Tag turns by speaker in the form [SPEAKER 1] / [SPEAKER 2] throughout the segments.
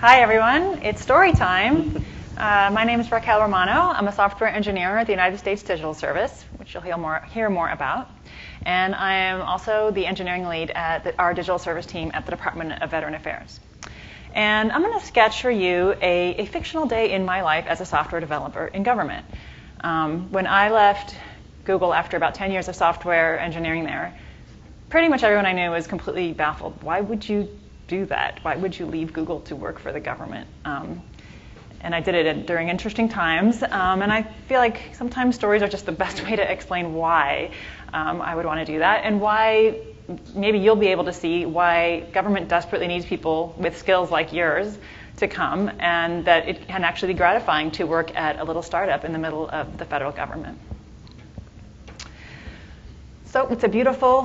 [SPEAKER 1] Hi, everyone. It's story time. My name is Raquel Romano. I'm a software engineer at the United States Digital Service, which you'll hear more about. And I am also the engineering lead at our digital service team at the Department of Veteran Affairs. And I'm going to sketch for you a fictional day in my life as a software developer in government. When I left Google after about 10 years of software engineering there, pretty much everyone I knew was completely baffled. Why would you do that? Why would you leave Google to work for the government? And I did it during interesting times. And I feel like sometimes stories are just the best way to explain why I would want to do that, and why maybe you'll be able to see why government desperately needs people with skills like yours to come, and that it can actually be gratifying to work at a little startup in the middle of the federal government. So it's a beautiful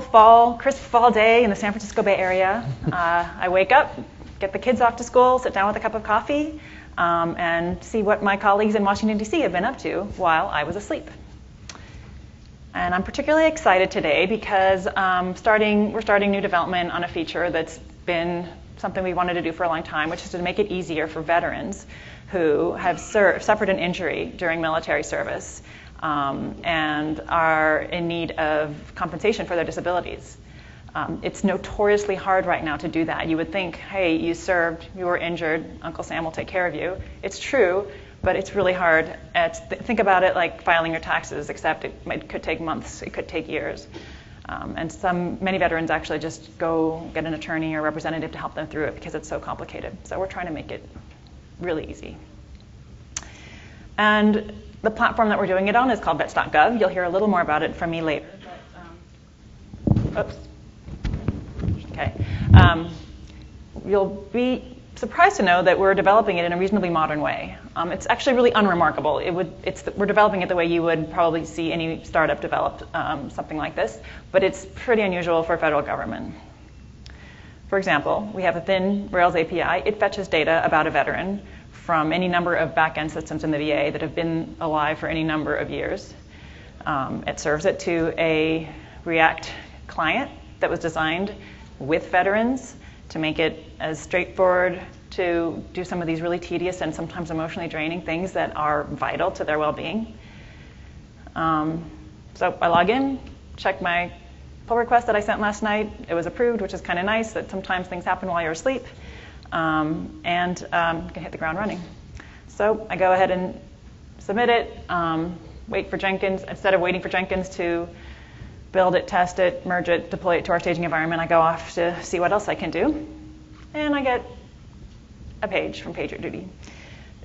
[SPEAKER 1] crisp fall day in the San Francisco Bay Area. I wake up, get the kids off to school, sit down with a cup of coffee, and see what my colleagues in Washington, D.C. have been up to while I was asleep. And I'm particularly excited today because we're starting new development on a feature that's been something we wanted to do for a long time, which is to make it easier for veterans who have suffered an injury during military service and are in need of compensation for their disabilities. It's notoriously hard right now to do that. You would think, hey, you served, you were injured, Uncle Sam will take care of you. It's true, but it's really hard. Think about it like filing your taxes, except it could take months, it could take years. And many veterans actually just go get an attorney or representative to help them through it because it's so complicated. So we're trying to make it really easy. And the platform that we're doing it on is called vets.gov. You'll hear a little more about it from me later. Oops. Okay. You'll be surprised to know that we're developing it in a reasonably modern way. It's actually really unremarkable. We're developing it the way you would probably see any startup develop something like this, but it's pretty unusual for federal government. For example, we have a thin Rails API. It fetches data about a veteran from any number of back-end systems in the VA that have been alive for any number of years. It serves it to a React client that was designed with veterans to make it as straightforward to do some of these really tedious and sometimes emotionally draining things that are vital to their well-being. So I log in, check my pull request that I sent last night. It was approved, which is kind of nice that sometimes things happen while you're asleep. And can hit the ground running. So I go ahead and submit it, wait for Jenkins. Instead of waiting for Jenkins to build it, test it, merge it, deploy it to our staging environment, I go off to see what else I can do. And I get a page from PagerDuty.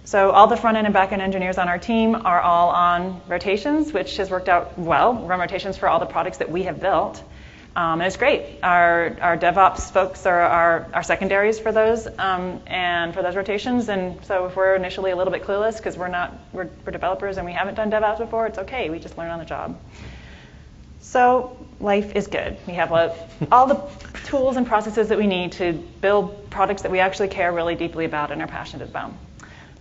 [SPEAKER 1] So all the front-end and back-end engineers on our team are all on rotations, which has worked out well. We're on rotations for all the products that we have built. And it's great. Our DevOps folks are our secondaries for those and for those rotations. And so if we're initially a little bit clueless because we're developers and we haven't done DevOps before, it's okay. We just learn on the job. So life is good. We have all the tools and processes that we need to build products that we actually care really deeply about and are passionate about.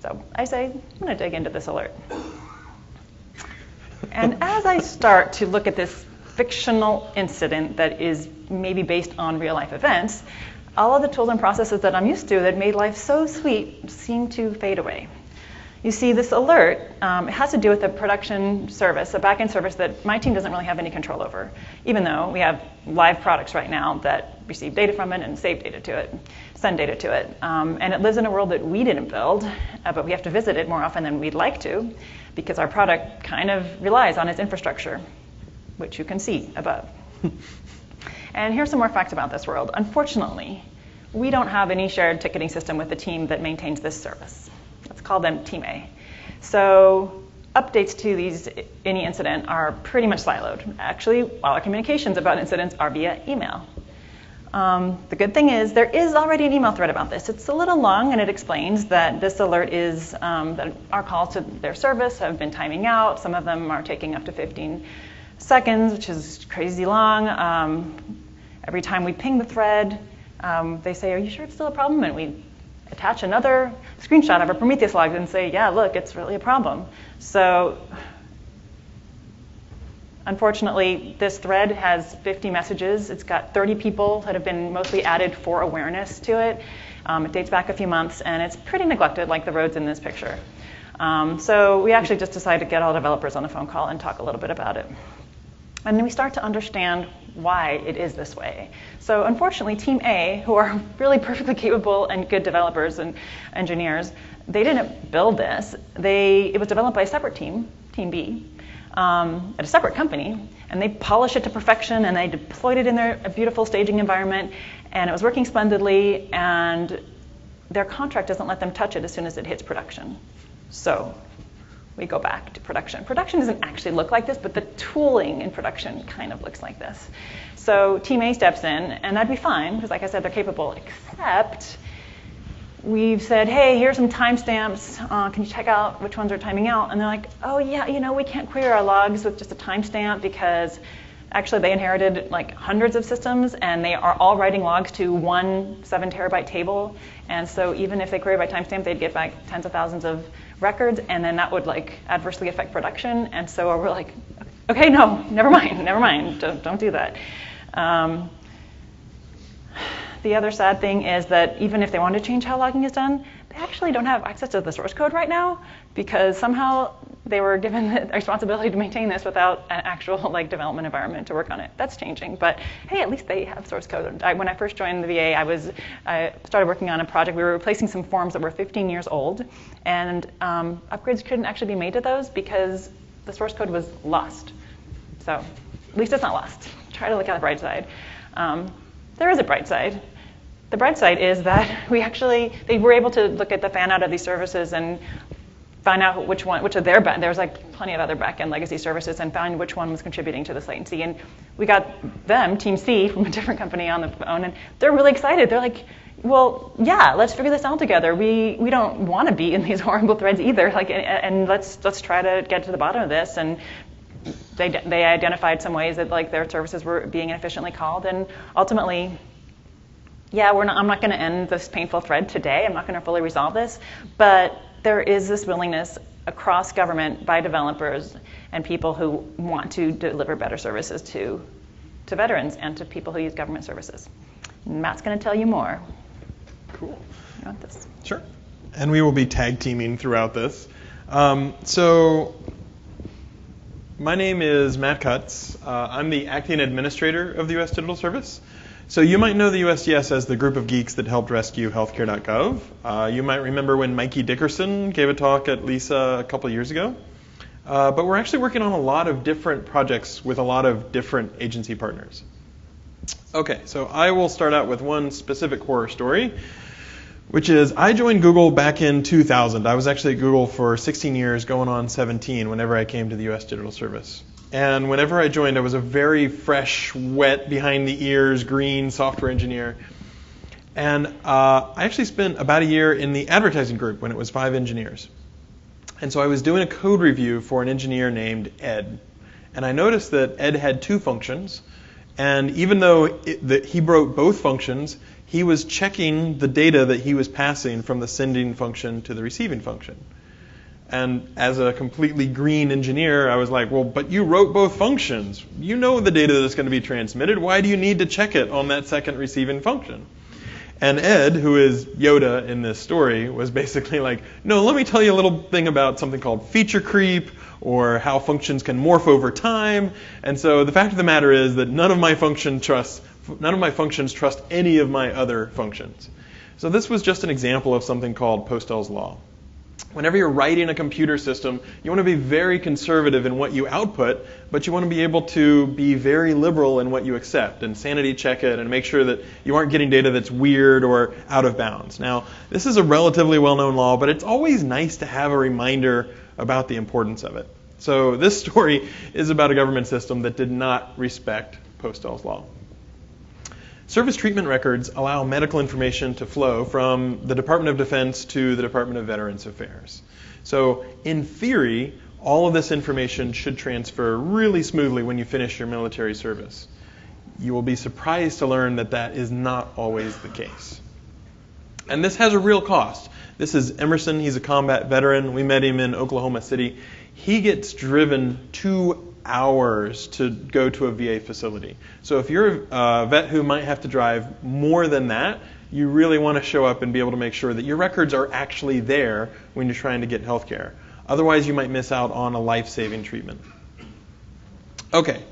[SPEAKER 1] So I say, I'm going to dig into this alert. And as I start to look at this fictional incident that is maybe based on real life events, all of the tools and processes that I'm used to that made life so sweet seem to fade away. You see, this alert, it has to do with a production service, a back-end service that my team doesn't really have any control over, even though we have live products right now that receive data from it and save data to it, send data to it. And it lives in a world that we didn't build, but we have to visit it more often than we'd like to because our product kind of relies on its infrastructure, which you can see above. And here's some more facts about this world. Unfortunately, we don't have any shared ticketing system with the team that maintains this service. Let's call them Team A. So updates to any incident are pretty much siloed. Actually, all our communications about incidents are via email. The good thing is there is already an email thread about this. It's a little long, and it explains that this alert is that our calls to their service have been timing out. Some of them are taking up to 15 seconds, which is crazy long. Every time we ping the thread, they say, are you sure it's still a problem? And we attach another screenshot of our Prometheus logs and say, yeah, look, it's really a problem. So Unfortunately, this thread has 50 messages. It's got 30 people that have been mostly added for awareness to it. It dates back a few months, and it's pretty neglected, like the roads in this picture. So we actually just decided to get all developers on a phone call and talk a little bit about it. And then we start to understand why it is this way. So unfortunately, Team A, who are really perfectly capable and good developers and engineers, they didn't build this. It was developed by a separate team, Team B, at a separate company, and they polished it to perfection, and they deployed it in their beautiful staging environment, and it was working splendidly, and their contract doesn't let them touch it as soon as it hits production. So we go back to production. Production doesn't actually look like this, but the tooling in production kind of looks like this. So Team A steps in, and that'd be fine, because like I said, they're capable, except we've said, hey, here's some timestamps. Can you check out which ones are timing out? And they're like, oh yeah, we can't query our logs with just a timestamp, because actually they inherited like hundreds of systems, and they are all writing logs to one 7 terabyte table. And so even if they query by timestamp, they'd get back tens of thousands of records, and then that would like adversely affect production. And so we're like, okay, no, never mind, don't do that. The other sad thing is that even if they want to change how logging is done, they actually don't have access to the source code right now, because somehow they were given the responsibility to maintain this without an actual like development environment to work on it. That's changing, but hey, at least they have source code. When I first joined the VA, I started working on a project. We were replacing some forms that were 15 years old, and upgrades couldn't actually be made to those because the source code was lost. So at least it's not lost. Try to look at the bright side. There is a bright side. The bright side is that they were able to look at the fan out of these services and find out which of their there was like plenty of other back-end legacy services, and find which one was contributing to this latency. And we got them, Team C, from a different company on the phone, and they're really excited. They're like, well, yeah, let's figure this out together. We don't want to be in these horrible threads either. Like, and let's try to get to the bottom of this. And they identified some ways that like their services were being inefficiently called, and ultimately, yeah, I'm not going to end this painful thread today. I'm not going to fully resolve this, but there is this willingness across government by developers and people who want to deliver better services to veterans and to people who use government services. Matt's going to tell you more.
[SPEAKER 2] Cool.
[SPEAKER 1] You want this?
[SPEAKER 2] Sure. And we will be tag teaming throughout this. So my name is Matt Cutts. I'm the acting administrator of the U.S. Digital Service. So you might know the USDS as the group of geeks that helped rescue healthcare.gov. You might remember when Mikey Dickerson gave a talk at LISA a couple years ago. But we're actually working on a lot of different projects with a lot of different agency partners. Okay, so I will start out with one specific horror story, which is I joined Google back in 2000. I was actually at Google for 16 years, going on 17, whenever I came to the US Digital Service. And whenever I joined, I was a very fresh, wet, behind the ears, green software engineer. And I actually spent about a year in the advertising group when it was 5 engineers. And so I was doing a code review for an engineer named Ed. And I noticed that Ed had 2 functions. And even though he wrote both functions, he was checking the data that he was passing from the sending function to the receiving function. And as a completely green engineer, I was like, well, but you wrote both functions. You know the data that's going to be transmitted. Why do you need to check it on that second receiving function? And Ed, who is Yoda in this story, was basically like, no, let me tell you a little thing about something called feature creep, or how functions can morph over time. And so the fact of the matter is that none of my functions trust any of my other functions. So this was just an example of something called Postel's law. Whenever you're writing a computer system, you want to be very conservative in what you output, but you want to be able to be very liberal in what you accept and sanity check it and make sure that you aren't getting data that's weird or out of bounds. Now, this is a relatively well-known law, but it's always nice to have a reminder about the importance of it. So this story is about a government system that did not respect Postel's law. Service treatment records allow medical information to flow from the Department of Defense to the Department of Veterans Affairs. So in theory, all of this information should transfer really smoothly when you finish your military service. You will be surprised to learn that that is not always the case. And this has a real cost. This is Emerson. He's a combat veteran. We met him in Oklahoma City. He gets driven 2 hours to go to a VA facility. So if you're a vet who might have to drive more than that, you really want to show up and be able to make sure that your records are actually there when you're trying to get health care. Otherwise, you might miss out on a life-saving treatment. Okay,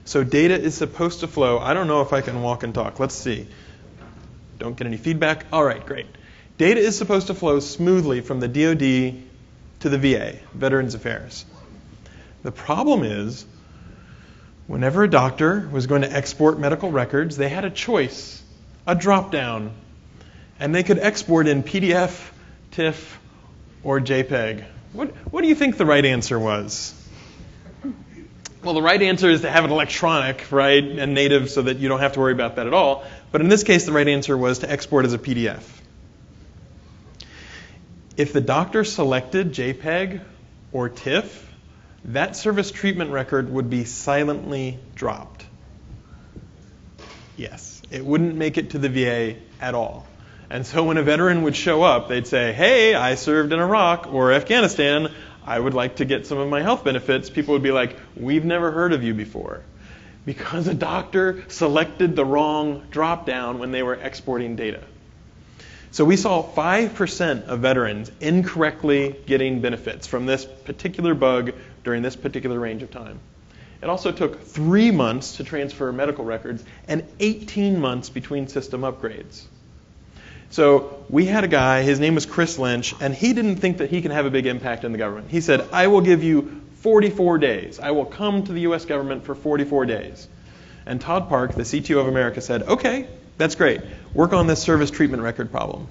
[SPEAKER 2] so data is supposed to flow. I don't know if I can walk and talk. Let's see. Don't get any feedback. All right, great. Data is supposed to flow smoothly from the DoD to the VA, Veterans Affairs. The problem is, whenever a doctor was going to export medical records, they had a choice, a drop-down, and they could export in PDF, TIFF, or JPEG. What do you think the right answer was? Well, the right answer is to have it electronic, right, and native so that you don't have to worry about that at all. But in this case, the right answer was to export as a PDF. If the doctor selected JPEG or TIFF, that service treatment record would be silently dropped. Yes, it wouldn't make it to the VA at all. And so when a veteran would show up, they'd say, hey, I served in Iraq or Afghanistan. I would like to get some of my health benefits. People would be like, we've never heard of you before. Because a doctor selected the wrong drop-down when they were exporting data. So we saw 5% of veterans incorrectly getting benefits from this particular bug during this particular range of time. It also took 3 months to transfer medical records and 18 months between system upgrades. So we had a guy, his name was Chris Lynch, and he didn't think that he could have a big impact in the government. He said, I will give you 44 days. I will come to the US government for 44 days. And Todd Park, the CTO of America, said, okay, that's great. Work on this service treatment record problem.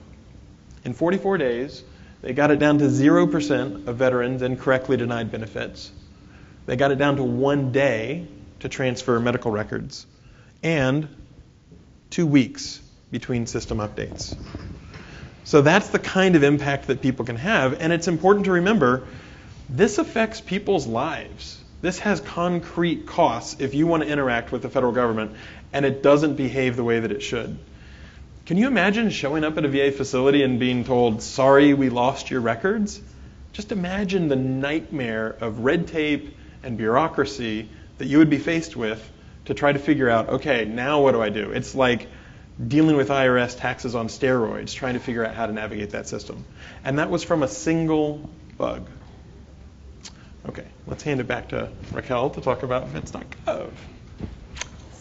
[SPEAKER 2] In 44 days, they got it down to 0% of veterans incorrectly denied benefits. They got it down to 1 day to transfer medical records and 2 weeks between system updates. So that's the kind of impact that people can have, and it's important to remember this affects people's lives. This has concrete costs if you want to interact with the federal government and it doesn't behave the way that it should. Can you imagine showing up at a VA facility and being told, sorry, we lost your records? Just imagine the nightmare of red tape and bureaucracy that you would be faced with to try to figure out, okay, now what do I do? It's like dealing with IRS taxes on steroids, trying to figure out how to navigate that system. And that was from a single bug. Okay, let's hand it back to Raquel to talk about vets.gov.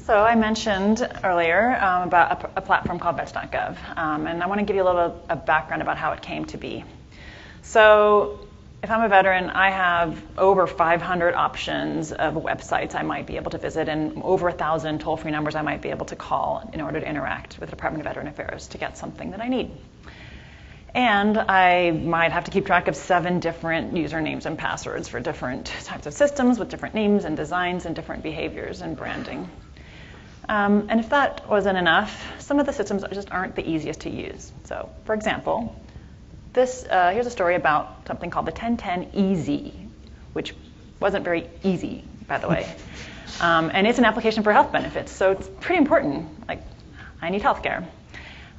[SPEAKER 1] So I mentioned earlier about a platform called vets.gov, and I want to give you a little background about how it came to be. So if I'm a veteran, I have over 500 options of websites I might be able to visit and over 1,000 toll-free numbers I might be able to call in order to interact with the Department of Veteran Affairs to get something that I need. And I might have to keep track of 7 different usernames and passwords for different types of systems with different names and designs and different behaviors and branding. And if that wasn't enough, some of the systems just aren't the easiest to use. So, for example, here's a story about something called the 1010 EZ, which wasn't very easy, by the way. And it's an application for health benefits, so it's pretty important. Like, I need health care.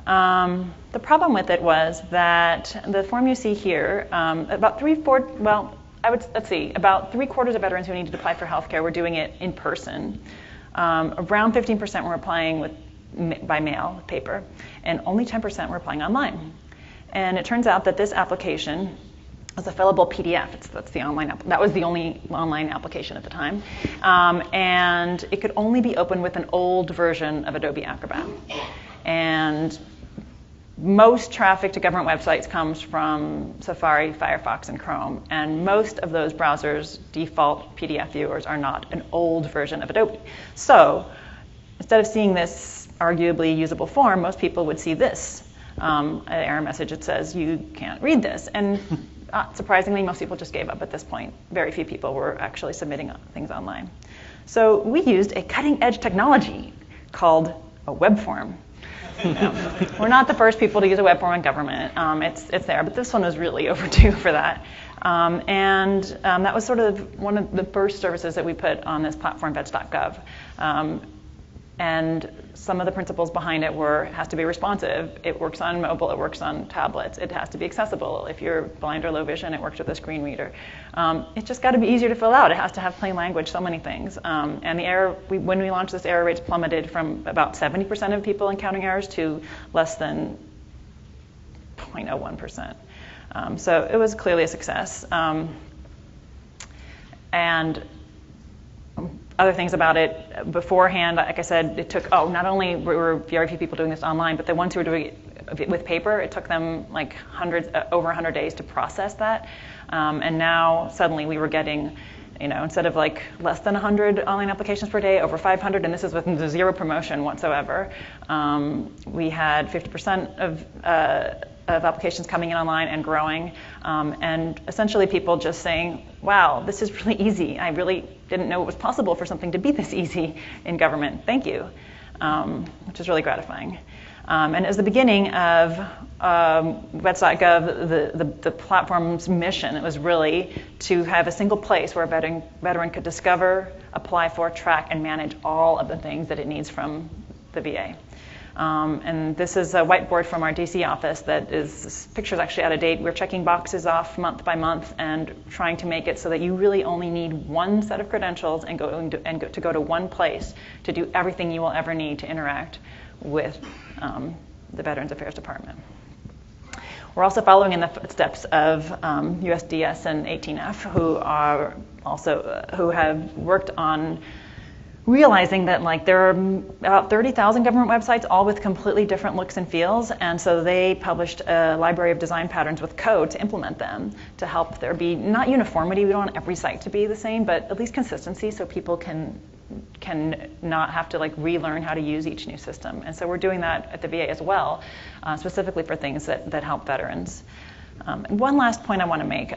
[SPEAKER 1] The problem with it was that the form you see here, about 3/4 of veterans who needed to apply for health care were doing it in person. Around 15% were applying by mail, paper, and only 10% were applying online. And it turns out that this application was a fillable PDF. That was the only online application at the time. And it could only be opened with an old version of Adobe Acrobat. And most traffic to government websites comes from Safari, Firefox, and Chrome. And most of those browsers' default PDF viewers are not an old version of Adobe. So instead of seeing this arguably usable form, most people would see this. An error message that says, you can't read this. And surprisingly, most people just gave up at this point. Very few people were actually submitting things online. So we used a cutting-edge technology called a web form. We're not the first people to use a web form in government. It's there, but this one was really overdue for that. And that was sort of one of the first services that we put on this platform, vets.gov. And some of the principles behind it were, it has to be responsive, it works on mobile, it works on tablets, it has to be accessible. If you're blind or low vision, it works with a screen reader. It's just got to be easier to fill out. It has to have plain language, so many things. And the error, when we launched this, error rates plummeted from about 70% of people encountering errors to less than 0.01%. So it was clearly a success. And other things about it beforehand, like I said, it took, not only were very few people doing this online, but the ones who were doing it with paper, it took them like over 100 days to process that. And now suddenly we were getting, instead of like less than 100 online applications per day, over 500, and this is with zero promotion whatsoever. We had 50% of applications coming in online and growing, and essentially people just saying, wow, this is really easy. I really didn't know it was possible for something to be this easy in government. Thank you, which is really gratifying. And as the beginning of vets.gov, the platform's mission, it was really to have a single place where a veteran could discover, apply for, track, and manage all of the things that it needs from the VA. And this is a whiteboard from our DC office this picture's actually out of date. We're checking boxes off month by month and trying to make it so that you really only need one set of credentials and go to one place to do everything you will ever need to interact with the Veterans Affairs Department. We're also following in the footsteps of USDS and 18F, who have worked on realizing that there are about 30,000 government websites, all with completely different looks and feels, and so they published a library of design patterns with code to implement them, to help there be not uniformity. We don't want every site to be the same, but at least consistency, so people can not have to relearn how to use each new system. And so we're doing that at the VA as well, specifically for things that help veterans. And one last point I want to make.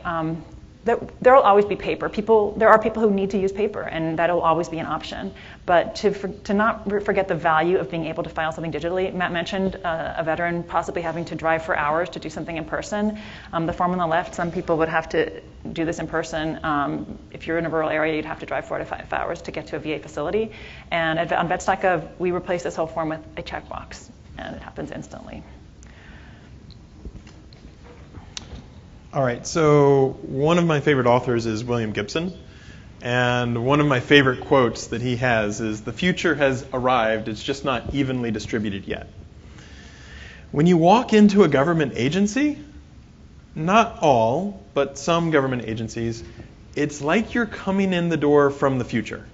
[SPEAKER 1] There will always be paper. There are people who need to use paper, and that will always be an option. But to not forget the value of being able to file something digitally. Matt mentioned a veteran possibly having to drive for hours to do something in person. The form on the left, some people would have to do this in person. If you're in a rural area, you'd have to drive 4 to 5 hours to get to a VA facility. And on vets.gov, we replace this whole form with a checkbox, and it happens instantly.
[SPEAKER 2] All right, so one of my favorite authors is William Gibson, and one of my favorite quotes that he has is, "The future has arrived, it's just not evenly distributed yet." When you walk into a government agency, not all, but some government agencies, it's like you're coming in the door from the future,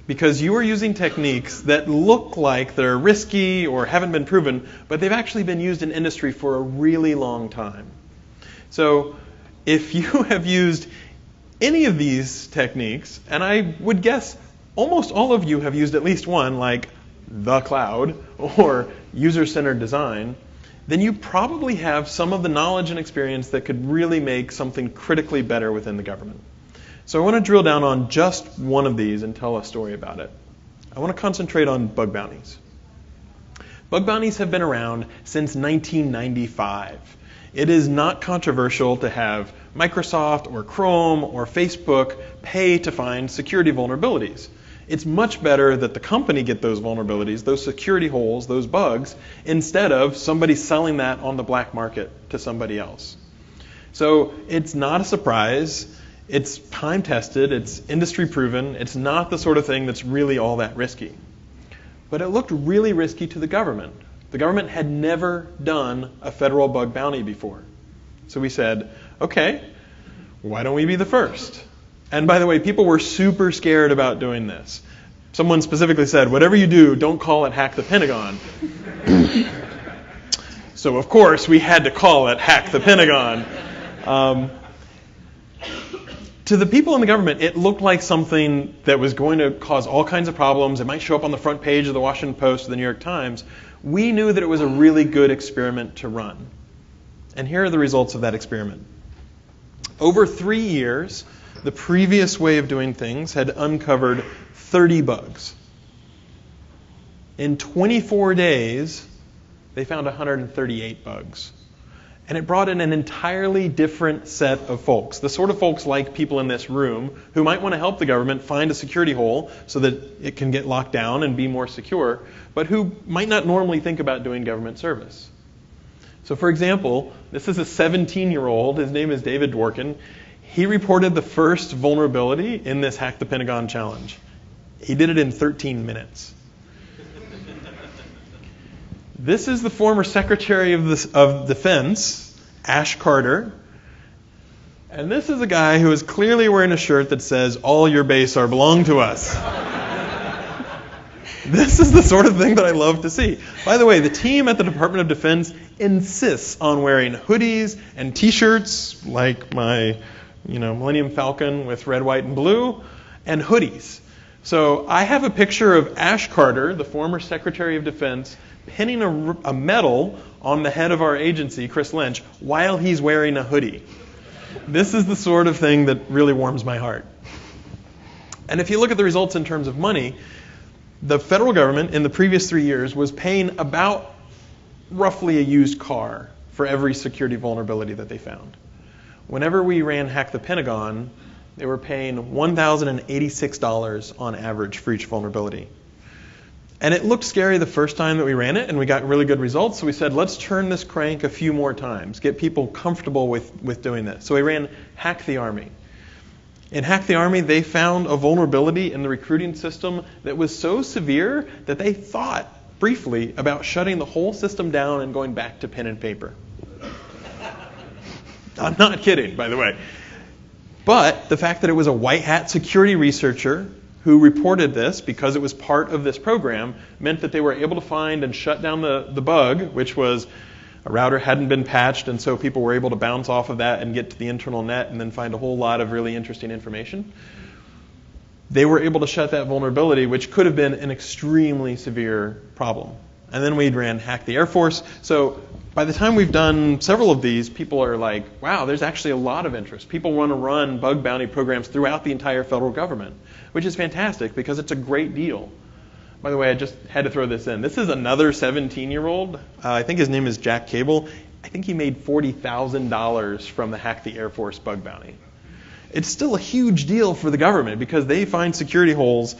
[SPEAKER 2] because you are using techniques that look like they're risky or haven't been proven, but they've actually been used in industry for a really long time. So if you have used any of these techniques, and I would guess almost all of you have used at least one, like the cloud or user-centered design, then you probably have some of the knowledge and experience that could really make something critically better within the government. So I want to drill down on just one of these and tell a story about it. I want to concentrate on bug bounties. Bug bounties have been around since 1995. It is not controversial to have Microsoft or Chrome or Facebook pay to find security vulnerabilities. It's much better that the company get those vulnerabilities, those security holes, those bugs, instead of somebody selling that on the black market to somebody else. So it's not a surprise. It's time tested. It's industry proven. It's not the sort of thing that's really all that risky. But it looked really risky to the government. The government had never done a federal bug bounty before. So we said, okay, why don't we be the first? And by the way, people were super scared about doing this. Someone specifically said, whatever you do, don't call it Hack the Pentagon. So of course, we had to call it Hack the Pentagon. To the people in the government, it looked like something that was going to cause all kinds of problems. It might show up on the front page of the Washington Post or the New York Times. We knew that it was a really good experiment to run. And here are the results of that experiment. Over 3 years, the previous way of doing things had uncovered 30 bugs. In 24 days, they found 138 bugs. And it brought in an entirely different set of folks, the sort of folks like people in this room who might want to help the government find a security hole so that it can get locked down and be more secure, but who might not normally think about doing government service. So for example, this is a 17-year-old. His name is David Dworkin. He reported the first vulnerability in this Hack the Pentagon challenge. He did it in 13 minutes. This is the former Secretary of Defense, Ash Carter. And this is a guy who is clearly wearing a shirt that says, "All your base are belong to us." This is the sort of thing that I love to see. By the way, the team at the Department of Defense insists on wearing hoodies and T-shirts, like my Millennium Falcon with red, white, and blue, and hoodies. So I have a picture of Ash Carter, the former Secretary of Defense, pinning a medal on the head of our agency, Chris Lynch, while he's wearing a hoodie. This is the sort of thing that really warms my heart. And if you look at the results in terms of money, the federal government in the previous 3 years was paying about roughly a used car for every security vulnerability that they found. Whenever we ran Hack the Pentagon, they were paying $1,086 on average for each vulnerability. And it looked scary the first time that we ran it, and we got really good results. So we said, let's turn this crank a few more times, get people comfortable with doing this. So we ran Hack the Army. In Hack the Army, they found a vulnerability in the recruiting system that was so severe that they thought briefly about shutting the whole system down and going back to pen and paper. I'm not kidding, by the way. But the fact that it was a white hat security researcher who reported this because it was part of this program meant that they were able to find and shut down the bug, which was a router hadn't been patched, and so people were able to bounce off of that and get to the internal net and then find a whole lot of really interesting information. They were able to shut that vulnerability, which could have been an extremely severe problem. And then we ran Hack the Air Force. So by the time we've done several of these, people are like, wow, there's actually a lot of interest. People want to run bug bounty programs throughout the entire federal government, which is fantastic because it's a great deal. By the way, I just had to throw this in. This is another 17-year-old. I think his name is Jack Cable. I think he made $40,000 from the Hack the Air Force bug bounty. It's still a huge deal for the government because they find security holes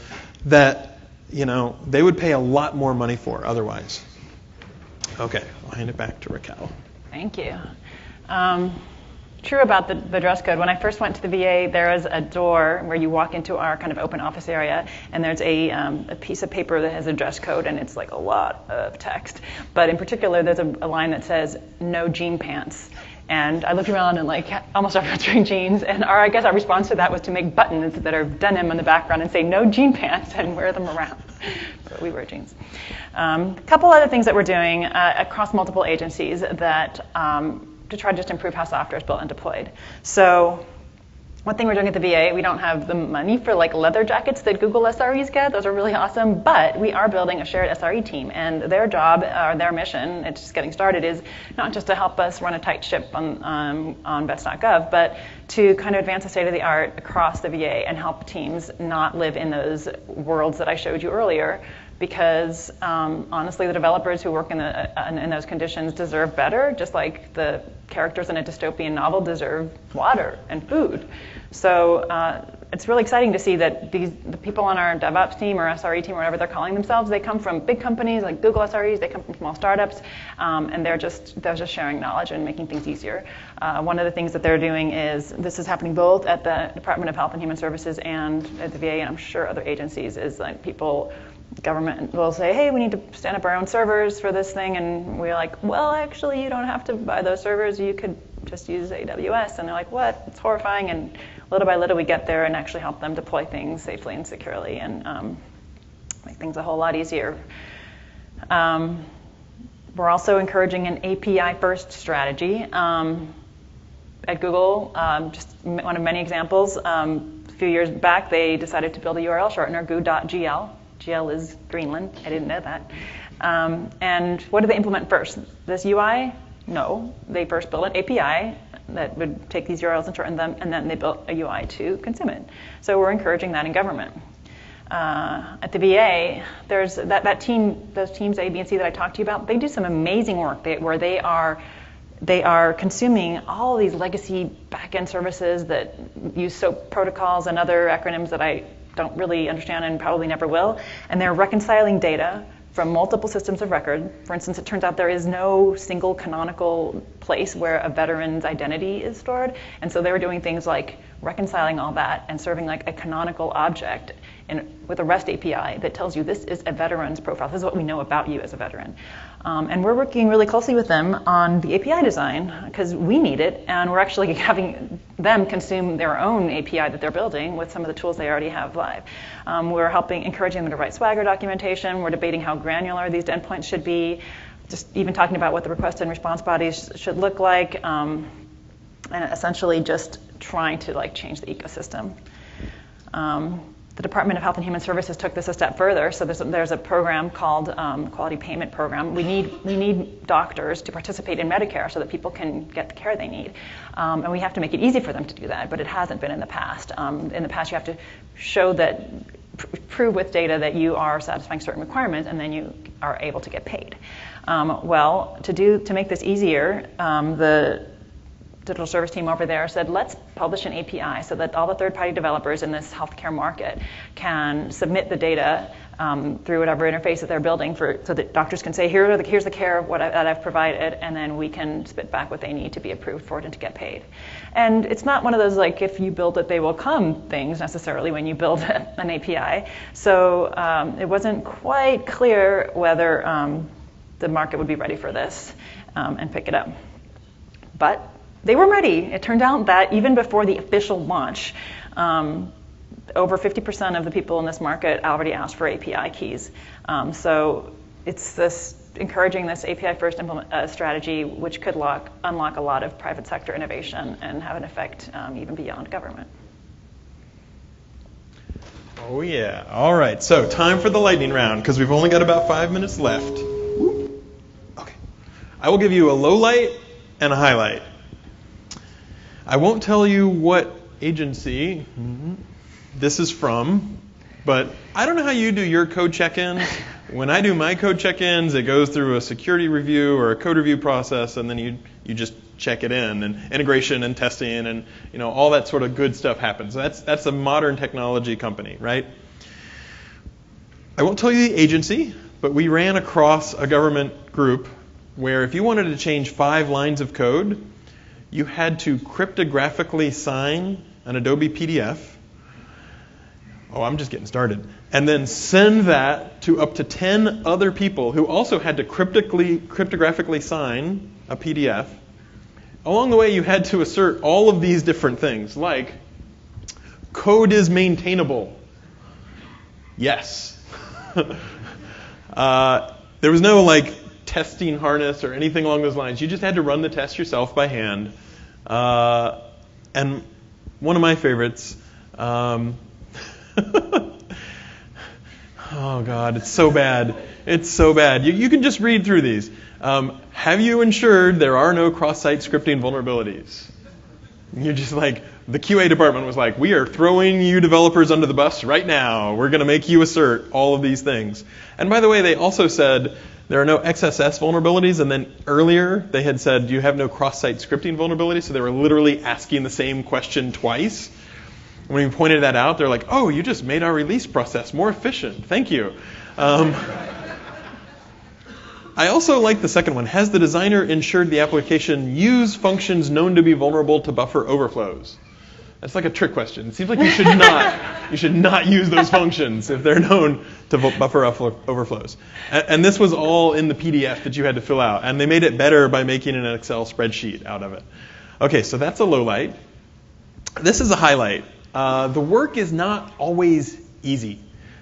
[SPEAKER 2] that, they would pay a lot more money for otherwise. Okay, I'll hand it back to Raquel.
[SPEAKER 1] Thank you. True about the dress code. When I first went to the VA, there is a door where you walk into our kind of open office area, and there's a piece of paper that has a dress code, and it's like a lot of text. But in particular, there's a line that says, "No jean pants." And I looked around and almost everyone's wearing jeans. And I guess our response to that was to make buttons that are denim on the background and say "No jean pants" and wear them around. But we wear jeans. A couple other things that we're doing across multiple agencies that to try to just improve how software is built and deployed. So one thing we're doing at the VA, we don't have the money for leather jackets that Google SREs get. Those are really awesome, but we are building a shared SRE team, and their job, or their mission, it's just getting started, is not just to help us run a tight ship on vets.gov, but to kind of advance the state of the art across the VA and help teams not live in those worlds that I showed you earlier, because honestly, the developers who work in those conditions deserve better, just like the characters in a dystopian novel deserve water and food. So it's really exciting to see that the people on our DevOps team or SRE team or whatever they're calling themselves, they come from big companies like Google SREs, they come from small startups, and they're just sharing knowledge and making things easier. One of the things that they're doing is, this is happening both at the Department of Health and Human Services and at the VA, and I'm sure other agencies, is government will say, hey, we need to stand up our own servers for this thing, and we're like, well, actually, you don't have to buy those servers, you could just use AWS, and they're like, what? It's horrifying, and little by little we get there and actually help them deploy things safely and securely and make things a whole lot easier. We're also encouraging an API-first strategy. At Google, just one of many examples, a few years back, they decided to build a URL shortener, goo.gl. GL is Greenland. I didn't know that. And what did they implement first? This UI? No. They first built an API that would take these URLs and shorten them, and then they built a UI to consume it. So we're encouraging that in government. At the VA, there's that team, those teams A, B, and C that I talked to you about, they do some amazing work where they are they are consuming all these legacy back-end services that use SOAP protocols and other acronyms that I don't really understand and probably never will. And they're reconciling data from multiple systems of record. For instance, it turns out there is no single canonical place where a veteran's identity is stored. And so they were doing things like reconciling all that and serving like a canonical object with a REST API that tells you this is a veteran's profile. This is what we know about you as a veteran. And we're working really closely with them on the API design because we need it, and we're actually having them consume their own API that they're building with some of the tools they already have live. We're encouraging them to write Swagger documentation. We're debating how granular these endpoints should be, just even talking about what the request and response bodies should look like, and essentially just trying to like change the ecosystem. The Department of Health and Human Services took this a step further. So there's a program called Quality Payment Program. We need doctors to participate in Medicare so that people can get the care they need. And we have to make it easy for them to do that, but it hasn't been in the past. In the past, you have to show that, prove with data that you are satisfying certain requirements, and then you are able to get paid. Well, to make this easier, the digital service team over there said, let's publish an API so that all the third-party developers in this healthcare market can submit the data through whatever interface that they're building so that doctors can say, here's the care that I've provided, and then we can spit back what they need to be approved for it and to get paid. And it's not one of those like, if you build it, they will come things necessarily when you build an API. So it wasn't quite clear whether the market would be ready for this and pick it up. But they were ready. It turned out that even before the official launch, over 50% of the people in this market already asked for API keys. So it's encouraging this API-first strategy, which could unlock a lot of private sector innovation and have an effect even beyond government.
[SPEAKER 2] Oh, yeah. All right. So time for the lightning round, because we've only got about 5 minutes left. Okay. I will give you a low light and a highlight. I won't tell you what agency this is from, but I don't know how you do your code check-ins. When I do my code check-ins, it goes through a security review or a code review process, and then you just check it in, and integration and testing and all that sort of good stuff happens. That's a modern technology company, right? I won't tell you the agency, but we ran across a government group where if you wanted to change 5 lines of code, you had to cryptographically sign an Adobe PDF. Oh, I'm just getting started. And then send that to up to 10 other people who also had to cryptographically sign a PDF. Along the way, you had to assert all of these different things, like code is maintainable. Yes. There was no testing harness or anything along those lines. You just had to run the test yourself by hand. And one of my favorites, oh God, it's so bad. It's so bad. You can just read through these. Have you ensured there are no cross-site scripting vulnerabilities? And you're just like, the QA department was like, we are throwing you developers under the bus right now. We're going to make you assert all of these things. And by the way, they also said there are no XSS vulnerabilities. And then earlier they had said, do you have no cross-site scripting vulnerabilities? So they were literally asking the same question twice. When we pointed that out, they're like, oh, you just made our release process more efficient. Thank you. I also like the second one. Has the designer ensured the application use functions known to be vulnerable to buffer overflows? That's like a trick question. It seems like you should not use those functions if they're known to buffer overflows. And this was all in the PDF that you had to fill out. And they made it better by making an Excel spreadsheet out of it. Okay, so that's a low light. This is a highlight. The work is not always easy.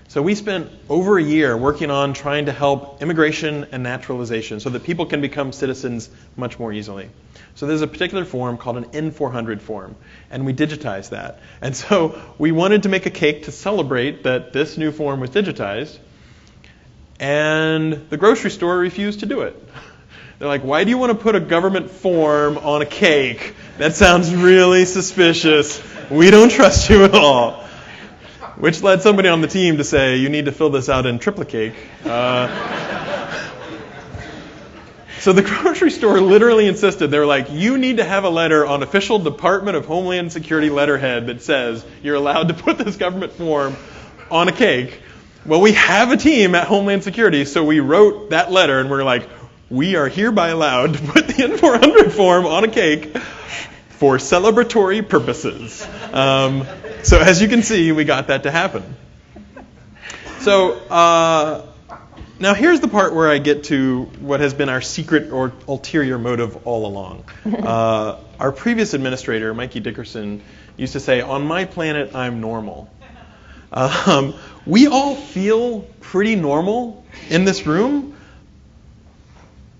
[SPEAKER 2] So we spent over a year working on trying to help immigration and naturalization so that people can become citizens much more easily. So there's a particular form called an N400 form, and we digitized that. And so we wanted to make a cake to celebrate that this new form was digitized, and the grocery store refused to do it. They're like, why do you want to put a government form on a cake? That sounds really suspicious. We don't trust you at all. Which led somebody on the team to say, you need to fill this out in triplicate. So the grocery store literally insisted, they were like, you need to have a letter on official Department of Homeland Security letterhead that says you're allowed to put this government form on a cake. Well, we have a team at Homeland Security, so we wrote that letter and we're like, we are hereby allowed to put the N400 form on a cake for celebratory purposes. So as you can see, we got that to happen. So now here's the part where I get to what has been our secret or ulterior motive all along. Our previous administrator, Mikey Dickerson, used to say, on my planet, I'm normal. We all feel pretty normal in this room,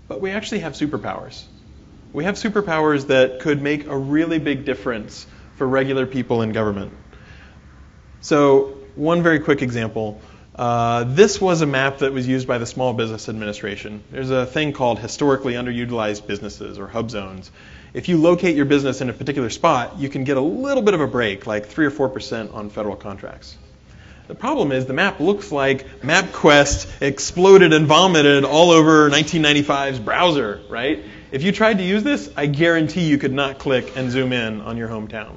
[SPEAKER 2] but we actually have superpowers. We have superpowers that could make a really big difference for regular people in government. So one very quick example. This was a map that was used by the Small Business Administration. There's a thing called historically underutilized businesses, or hub zones. If you locate your business in a particular spot, you can get a little bit of a break, like 3 or 4% on federal contracts. The problem is the map looks like MapQuest exploded and vomited all over 1995's browser, right? If you tried to use this, I guarantee you could not click and zoom in on your hometown.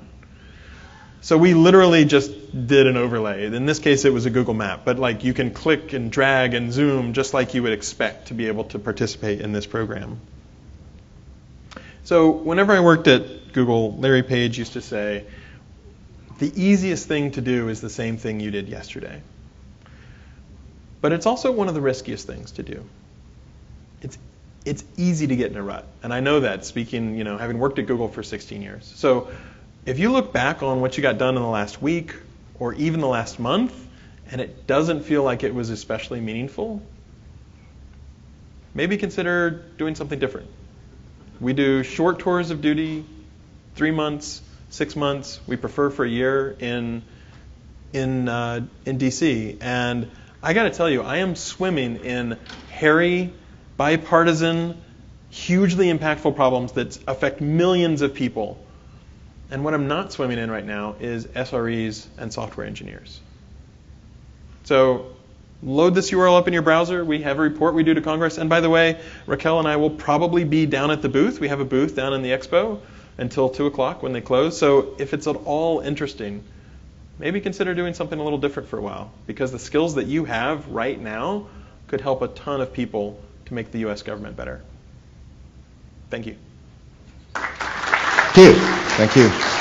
[SPEAKER 2] So we literally just did an overlay. In this case, it was a Google map, but like you can click and drag and zoom just like you would expect to be able to participate in this program. So whenever I worked at Google, Larry Page used to say, the easiest thing to do is the same thing you did yesterday. But it's also one of the riskiest things to do. It's easy to get in a rut, and I know that speaking, having worked at Google for 16 years. So if you look back on what you got done in the last week or even the last month, and it doesn't feel like it was especially meaningful, maybe consider doing something different. We do short tours of duty, 3 months, 6 months. We prefer for a year in DC. And I got to tell you, I am swimming in hairy, bipartisan, hugely impactful problems that affect millions of people. And what I'm not swimming in right now is SREs and software engineers. So load this URL up in your browser. We have a report we do to Congress. And by the way, Raquel and I will probably be down at the booth. We have a booth down in the expo until 2 o'clock when they close. So if it's at all interesting, maybe consider doing something a little different for a while, because the skills that you have right now could help a ton of people to make the U.S. government better. Thank you.
[SPEAKER 3] Thank you. Thank you.